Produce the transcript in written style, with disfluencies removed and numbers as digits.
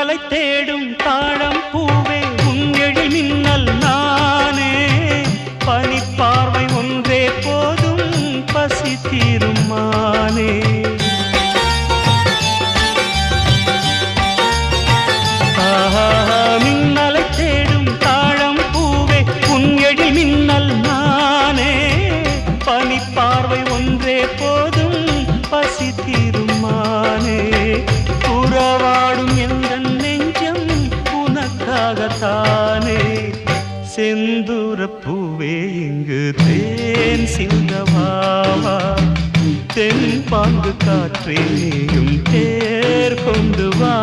மின்னலை தேடும் தாழம் பூவே உன் எழில் மின்னல் நானே பனிப்பார்வை ஒன்றே போதும் பசி தீரும் மானே மின்னலை தேடும் தாழம் பூவே உன் எழில் மின்னல் நானே பனிப்பார்வை ஒன்றே போதும் பசி தீரும் மானே உறவாடும் எந்த நெஞ்சம் உனக்காகத்தானே செந்தூர பூவே இங்கு தேன் சிந்தவாவா தென் பாங்கு காற்றே நீயும் தேர் கொண்டு வா